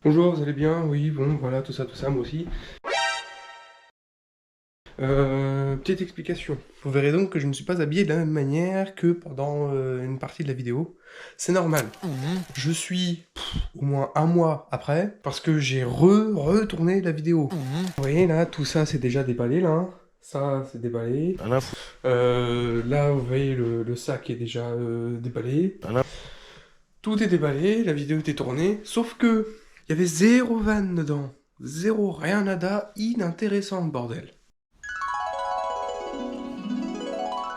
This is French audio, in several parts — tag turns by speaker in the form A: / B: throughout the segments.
A: Bonjour, vous allez bien? Oui, bon, voilà, tout ça, moi aussi. Petite explication. Vous verrez donc que je ne suis pas habillé de la même manière que pendant une partie de la vidéo. C'est normal. Je suis au moins un mois après, parce que j'ai retourné la vidéo. Vous voyez, là, tout ça, c'est déjà déballé, là. Hein. Ça, c'est déballé. Là, vous voyez, le sac est déjà déballé. Tout est déballé, la vidéo était tournée, sauf que il y avait zéro vanne dedans. Zéro, rien nada, inintéressant, bordel.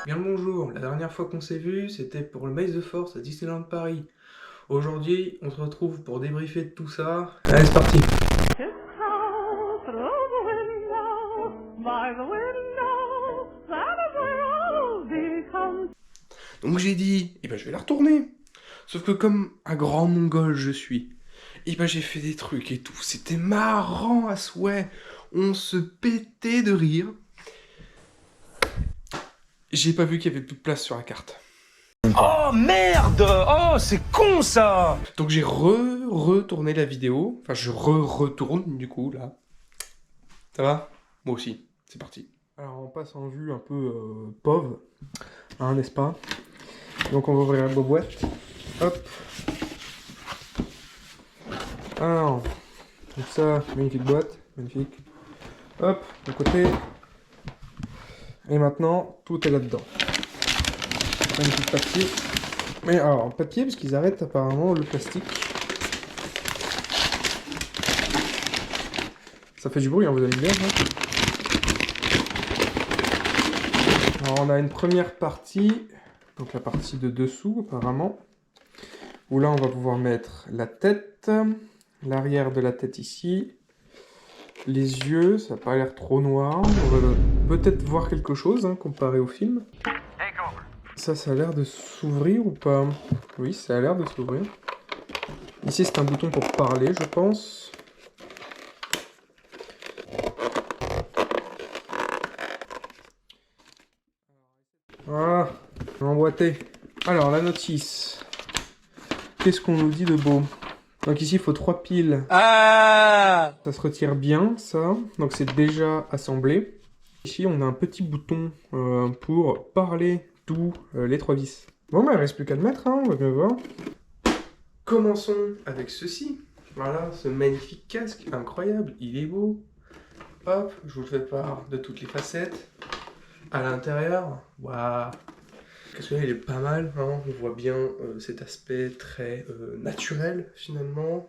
A: Bien le bonjour, la dernière fois qu'on s'est vu, c'était pour le Maze de Force à Disneyland Paris. Aujourd'hui, on se retrouve pour débriefer de tout ça. Allez, c'est parti. Donc j'ai dit, eh ben je vais la retourner. Sauf que comme un grand mongol je suis, eh ben j'ai fait des trucs et tout. C'était marrant à souhait. On se pétait de rire. J'ai pas vu qu'il y avait plus de place sur la carte.
B: Oh merde! Oh, c'est con ça!
A: Donc j'ai retourné la vidéo. Enfin, je retourne du coup là. Ça va? Moi aussi. C'est parti. Alors on passe en vue un peu pauvre, hein, n'est-ce pas? Donc on va ouvrir la boîte. Hop. Alors, donc ça, magnifique boîte, magnifique. Hop, de côté. Et maintenant, tout est là-dedans. Magnifique papier. Mais alors, papier, parce qu'ils arrêtent apparemment le plastique. Ça fait du bruit, hein, vous allez bien. Hein. Alors, on a une première partie, donc la partie de dessous, apparemment. Où là, on va pouvoir mettre la tête, l'arrière de la tête ici, les yeux, ça n'a pas l'air trop noir. On va peut-être voir quelque chose, hein, comparé au film. Ça a l'air de s'ouvrir ou pas? Oui, ça a l'air de s'ouvrir. Ici, c'est un bouton pour parler, je pense. Voilà, emboîté. Alors, la notice. Qu'est-ce qu'on nous dit de beau? Donc ici, il faut 3 piles.
B: Ah!
A: Ça se retire bien, ça. Donc c'est déjà assemblé. Ici, on a un petit bouton pour parler d'où les 3 vis. Bon, bah, il reste plus qu'à le mettre, hein, on va bien voir. Commençons avec ceci. Voilà, ce magnifique casque, incroyable, il est beau. Hop, je vous le fais part de toutes les facettes. À l'intérieur, waouh! Parce qu'il est pas mal, hein, on voit bien cet aspect très naturel finalement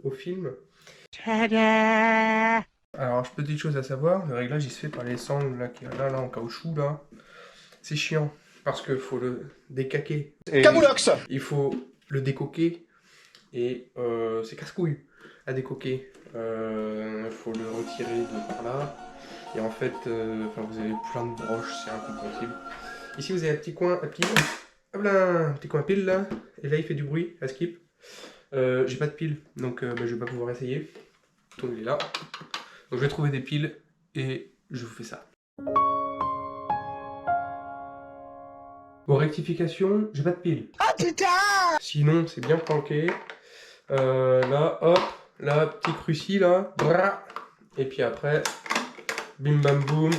A: au film. Alors, petite chose à savoir, le réglage il se fait par les sangles là, qui est là en caoutchouc là. C'est chiant parce qu'il faut le décaquer.
B: Camoulox!
A: Il faut le décoquer et c'est casse-couille à décoquer. Il faut le retirer de par là. Et en fait, vous avez plein de broches, c'est incompréhensible. Ici, vous avez un petit coin à pile. Hop là, un petit coin à pile là. Et là, il fait du bruit, à skip. J'ai pas de pile, donc je vais pas pouvoir essayer. Donc, il est là. Donc, je vais trouver des piles et je vous fais ça. Bon, rectification, j'ai pas de pile.
B: Ah putain!
A: Sinon, c'est bien planqué. Là, hop. Là, petit cruci là. Bra. Et puis après, bim bam boum.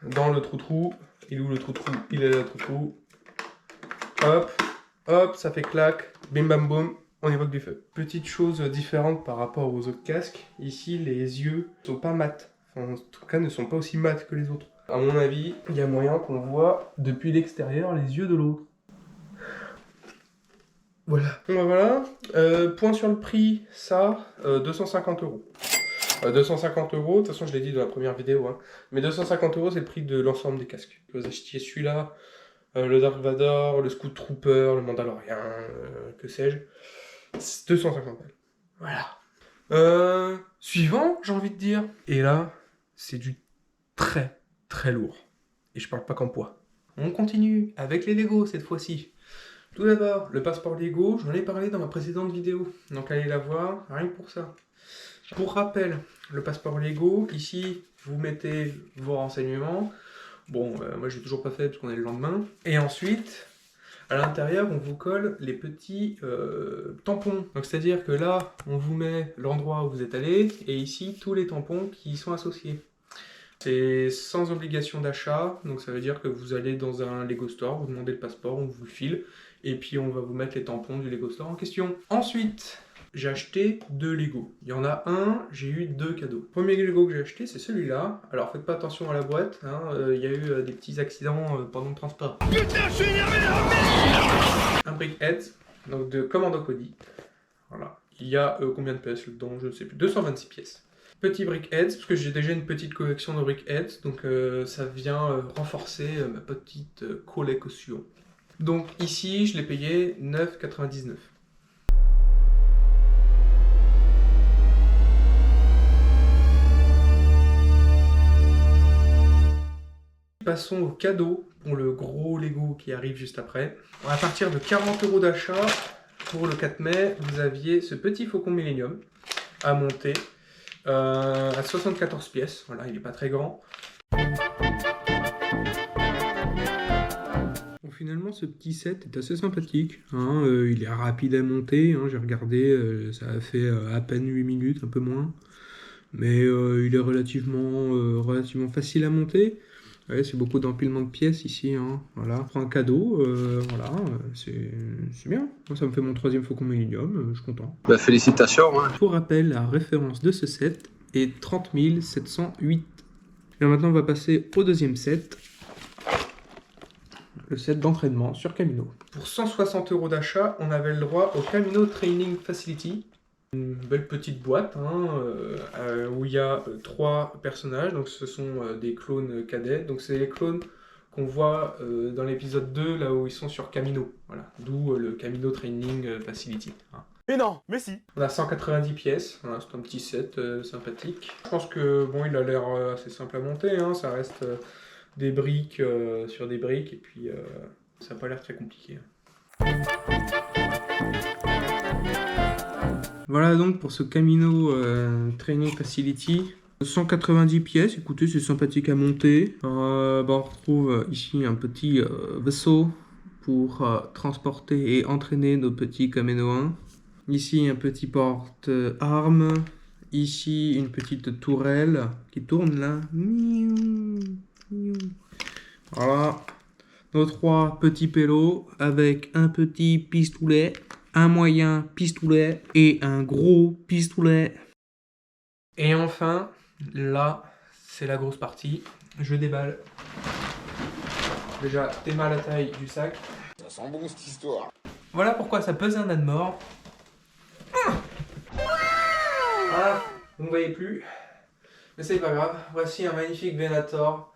A: Dans le trou-trou. Il est où le trou-trou? Il est là le trou-trou. Hop, hop, ça fait clac, bim bam boum, on évoque du feu. Petite chose différente par rapport aux autres casques, ici les yeux ne sont pas mat, enfin, en tout cas ne sont pas aussi mat que les autres. À mon avis, il y a moyen qu'on voit depuis l'extérieur les yeux de l'autre. Voilà. Bon, bah voilà, point sur le prix, ça, 250 €. 250 €, de toute façon je l'ai dit dans la première vidéo, hein, mais 250 € c'est le prix de l'ensemble des casques. Vous achetiez celui-là, le Dark Vador, le Scout Trooper, le Mandalorian, que sais-je. 250 balles. Voilà. Suivant, j'ai envie de dire. Et là, c'est du très très lourd. Et je parle pas qu'en poids. On continue avec les Lego cette fois-ci. Tout d'abord, le passeport Lego, j'en ai parlé dans ma précédente vidéo. Donc allez la voir, rien que pour ça. Pour rappel, le passeport Lego, ici, vous mettez vos renseignements. Bon, moi je l'ai toujours pas fait parce qu'on est le lendemain. Et ensuite, À l'intérieur, on vous colle les petits tampons. Donc c'est-à-dire que là, on vous met l'endroit où vous êtes allé, et ici, tous les tampons qui y sont associés. C'est sans obligation d'achat, donc ça veut dire que vous allez dans un Lego Store, vous demandez le passeport, on vous le file, et puis on va vous mettre les tampons du Lego Store en question. Ensuite, j'ai acheté 2 Lego. Il y en a un, j'ai eu 2 cadeaux. Le premier Lego que j'ai acheté, c'est celui-là. Alors faites pas attention à la boîte, hein, il y a eu des petits accidents pendant le transport. Putain, je suis énervé là. Un Brickhead, donc de Commando Cody. Voilà. Il y a combien de pièces dedans, je ne sais plus, 226 pièces. Petit Brickheads, parce que j'ai déjà une petite collection de Brickheads, donc ça vient renforcer ma petite collection. Donc ici, je l'ai payé 9,99 €. Passons au cadeau, pour le gros Lego qui arrive juste après. À partir de 40 € d'achat, pour le 4 mai, vous aviez ce petit Faucon Millennium à monter. À 74 pièces, voilà, il n'est pas très grand. Bon, finalement, ce petit set est assez sympathique, hein, il est rapide à monter, hein, j'ai regardé, ça a fait à peine 8 minutes, un peu moins. Mais il est relativement facile à monter. Ouais, c'est beaucoup d'empilement de pièces ici, hein. Voilà, pour un cadeau, voilà, c'est bien. Moi, ça me fait mon 3e Faucon Millennium, je suis content.
C: Bah, félicitations. Hein.
A: Pour rappel, la référence de ce set est 30 708. Et maintenant, on va passer au deuxième set. Le set d'entraînement sur Camino. Pour 160 € d'achat, on avait le droit au Camino Training Facility. Une belle petite boîte hein, où il y a 3 personnages, donc ce sont des clones cadets, donc c'est les clones qu'on voit dans l'épisode 2, là où ils sont sur Camino, voilà, d'où le Camino Training Facility. Hein.
B: Mais non, mais si.
A: On a 190 pièces, voilà, c'est un petit set sympathique. Je pense que bon, il a l'air assez simple à monter, hein, ça reste des briques sur des briques, et puis ça n'a pas l'air très compliqué. Voilà donc pour ce Camino Training Facility. 190 pièces, écoutez, c'est sympathique à monter. On retrouve ici un petit vaisseau pour transporter et entraîner nos petits Caminoins. Ici un petit porte-armes. Ici une petite tourelle qui tourne là. Voilà. Nos 3 petits pélos avec un petit pistolet, un moyen pistolet et un gros pistolet. Et enfin, là, c'est la grosse partie. Je déballe. Déjà, démarre la taille du sac.
C: Ça sent bon cette histoire.
A: Voilà pourquoi ça pèse un âne mort. Voilà, vous ne voyez plus. Mais c'est pas grave. Voici un magnifique Venator.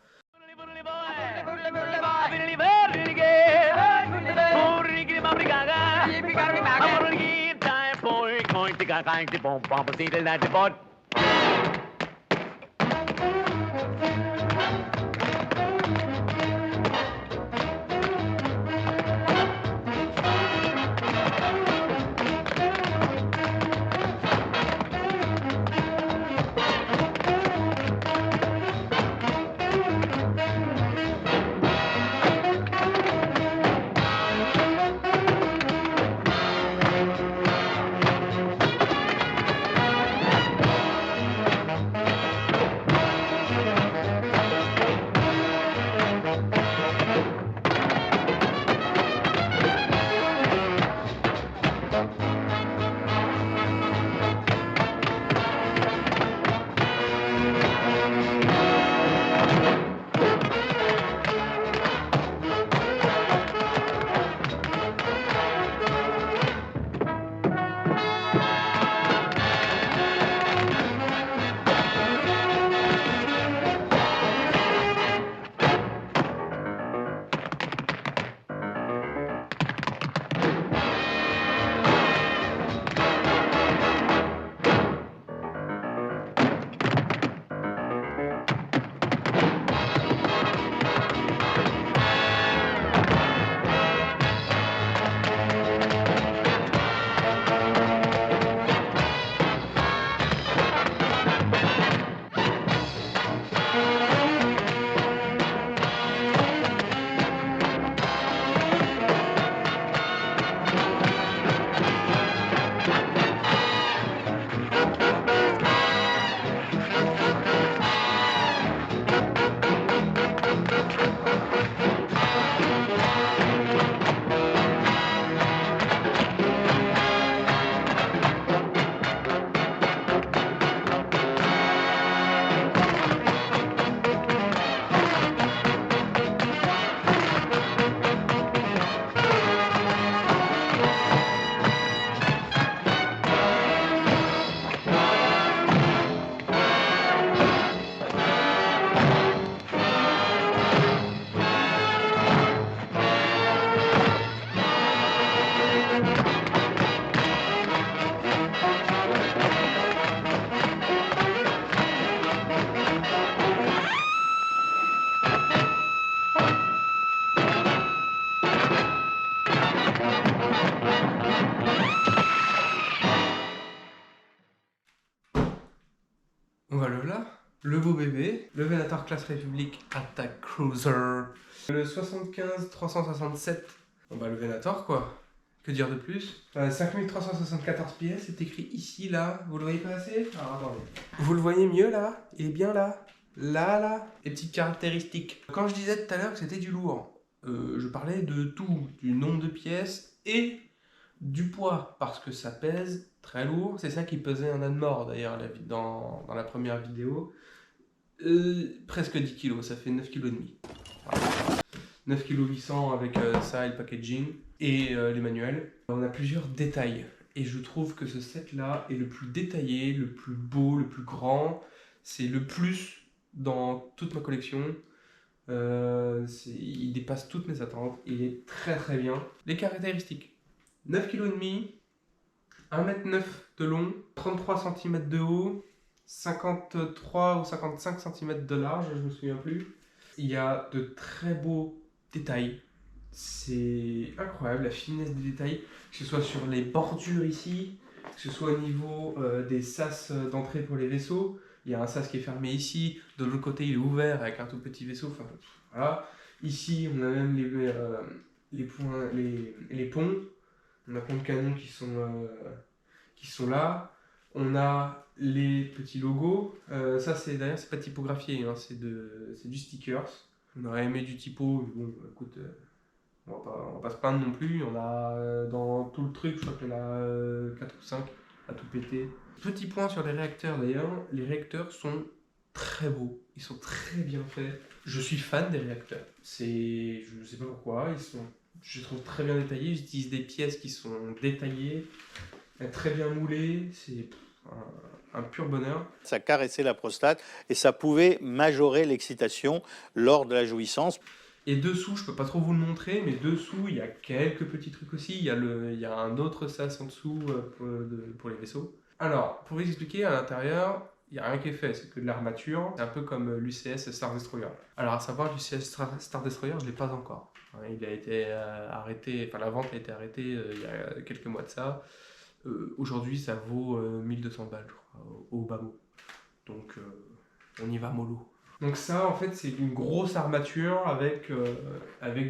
A: On va le là. Le beau bébé. Le Venator Classe République Attack Cruiser. Le 75 367. On va le Venator quoi. Que dire de plus 5374 pièces, c'est écrit ici, là. Vous le voyez pas assez? Alors attendez. Vous le voyez mieux là? Il est bien là. Là. Les petites caractéristiques. Quand je disais tout à l'heure que c'était du lourd, je parlais de tout. Du nombre de pièces et du poids. Parce que ça pèse très lourd. C'est ça qui pesait un âne mort d'ailleurs dans la première vidéo. Presque 10 kg, ça fait 9,5 kg. Voilà. 9,8 kg avec ça et le packaging et les manuels. On a plusieurs détails et je trouve que ce set là est le plus détaillé, le plus beau, le plus grand. C'est le plus dans toute ma collection. Il dépasse toutes mes attentes. Il est très très bien. Les caractéristiques 9,5 kg, 1,9 m de long, 33 cm de haut, 53 ou 55 cm de large, je me souviens plus. Il y a de très beaux détails. C'est incroyable la finesse des détails, que ce soit sur les bordures ici, que ce soit au niveau des sas d'entrée pour les vaisseaux. Il y a un sas qui est fermé ici, de l'autre côté il est ouvert avec un tout petit vaisseau. Enfin, voilà. Ici on a même les ponts. On a plein de canons qui sont là. On a les petits logos. Ça c'est d'ailleurs c'est pas typographié, hein, c'est du stickers. On aurait aimé du typo, mais bon écoute, on va pas se plaindre non plus. On a dans tout le truc, je crois qu'il y en a 4 ou 5 à tout péter. Petit point sur les réacteurs d'ailleurs, les réacteurs sont très beaux, ils sont très bien faits. Je suis fan des réacteurs. Je ne sais pas pourquoi, je les trouve très bien détaillés. Ils utilisent des pièces qui sont détaillées, très bien moulées. C'est un pur bonheur.
D: Ça caressait la prostate et ça pouvait majorer l'excitation lors de la jouissance.
A: Et dessous, je peux pas trop vous le montrer, mais dessous, il y a quelques petits trucs aussi. Il y a un autre sas en dessous pour les vaisseaux. Alors, pour vous expliquer, à l'intérieur, il n'y a rien qui est fait, c'est que de l'armature. C'est un peu comme l'UCS Star Destroyer. Alors, à savoir, l'UCS Star Destroyer, je ne l'ai pas encore. Il a été arrêté, enfin la vente a été arrêtée il y a quelques mois de ça. Aujourd'hui, ça vaut 1200 balles, je crois, au bas mot. Donc, on y va mollo. Donc ça, en fait, c'est une grosse armature avec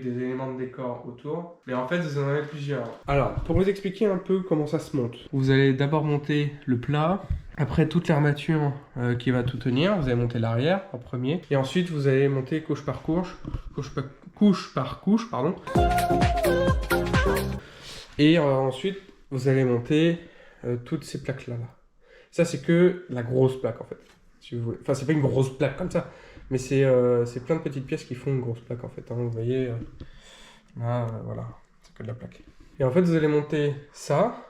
A: des éléments de décor autour. Mais en fait, vous en avez plusieurs. Alors, pour vous expliquer un peu comment ça se monte. Vous allez d'abord monter le plat. Après, toute l'armature qui va tout tenir. Vous allez monter l'arrière en premier. Et ensuite, vous allez monter couche par couche. Couche par couche, pardon. Et ensuite, vous allez monter toutes ces plaques-là. Ça, c'est que la grosse plaque, en fait. Si vous voulez. Enfin, c'est pas une grosse plaque comme ça, mais c'est plein de petites pièces qui font une grosse plaque en fait. Hein. Vous voyez, là, voilà, c'est que de la plaque. Et en fait, vous allez monter ça,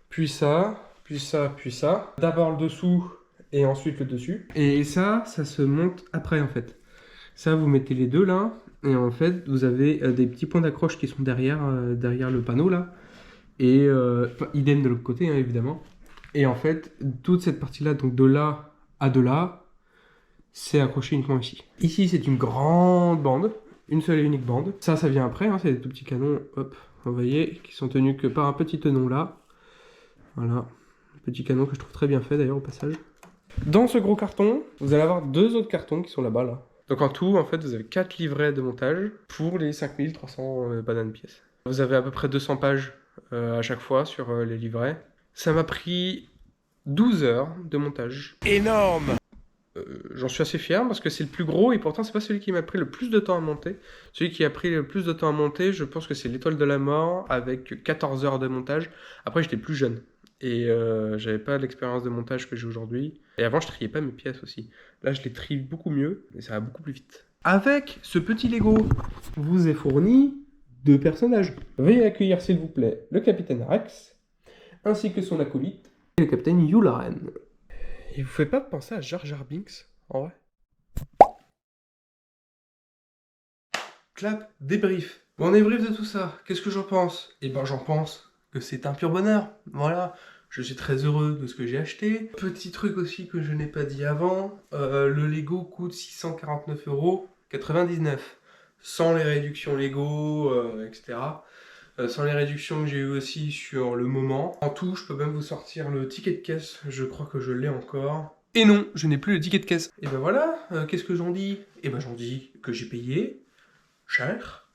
A: puis ça, puis ça, puis ça. D'abord le dessous et ensuite le dessus. Et ça se monte après en fait. Ça, vous mettez les deux là, et en fait, vous avez des petits points d'accroche qui sont derrière le panneau là. Et idem de l'autre côté, hein, évidemment. Et en fait, toute cette partie-là, donc de là à de là, c'est accroché uniquement ici. Ici, c'est une grande bande, une seule et unique bande. Ça vient après, hein, c'est des tout petits canons, hop, vous voyez, qui sont tenus que par un petit tenon là. Voilà, petit canon que je trouve très bien fait d'ailleurs au passage. Dans ce gros carton, vous allez avoir deux autres cartons qui sont là-bas là. Donc en tout, en fait, vous avez 4 livrets de montage pour les 5300 bananes pièces. Vous avez à peu près 200 pages à chaque fois sur les livrets. Ça m'a pris 12 heures de montage.
B: Énorme!
A: J'en suis assez fier parce que c'est le plus gros et pourtant c'est pas celui qui m'a pris le plus de temps à monter. Celui qui a pris le plus de temps à monter, je pense que c'est l'Étoile de la Mort avec 14 heures de montage. Après j'étais plus jeune et j'avais pas l'expérience de montage que j'ai aujourd'hui. Et avant je triais pas mes pièces aussi. Là je les trie beaucoup mieux et ça va beaucoup plus vite. Avec ce petit Lego, vous est fourni 2 personnages. Veuillez accueillir s'il vous plaît le capitaine Rex ainsi que son acolyte, le capitaine Yularen. Il vous fait pas penser à Jar Jar Binks, en vrai? Clap, débrief. Bon, débrief de tout ça. Qu'est-ce que j'en pense? Eh ben, j'en pense que c'est un pur bonheur. Voilà. Je suis très heureux de ce que j'ai acheté. Petit truc aussi que je n'ai pas dit avant. Le Lego coûte 649,99 €. Sans les réductions Lego, etc. Sans les réductions que j'ai eues aussi sur le moment. En tout, je peux même vous sortir le ticket de caisse, je crois que je l'ai encore. Et non, je n'ai plus le ticket de caisse. Et ben voilà, qu'est-ce que j'en dis? Et ben j'en dis que j'ai payé cher,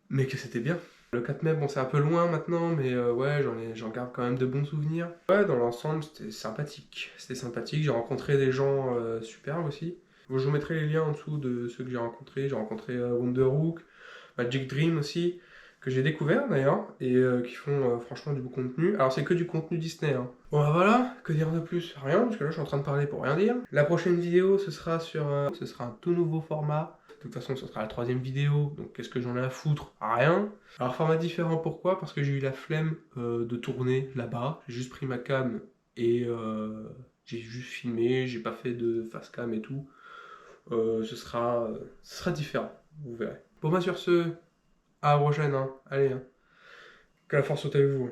A: mais que c'était bien. Le 4 mai, bon c'est un peu loin maintenant, mais ouais, j'en garde quand même de bons souvenirs. Ouais, dans l'ensemble, c'était sympathique. C'était sympathique, j'ai rencontré des gens superbes aussi. Je vous mettrai les liens en dessous de ceux que j'ai rencontrés. J'ai rencontré Wonderhook, Magic Dream aussi, que j'ai découvert d'ailleurs, et qui font franchement du beau contenu. Alors c'est que du contenu Disney, hein. Bon bah voilà, que dire de plus? Rien, parce que là je suis en train de parler pour rien dire. La prochaine vidéo, ce sera un tout nouveau format. De toute façon, ce sera la 3e vidéo, donc qu'est-ce que j'en ai à foutre? Rien. Alors format différent, pourquoi? Parce que j'ai eu la flemme de tourner là-bas. J'ai juste pris ma cam et j'ai juste filmé, j'ai pas fait de face cam et tout. Ce sera différent, vous verrez. Bon bah sur ce, à la prochaine, hein. Allez, hein. Que la force soit avec vous.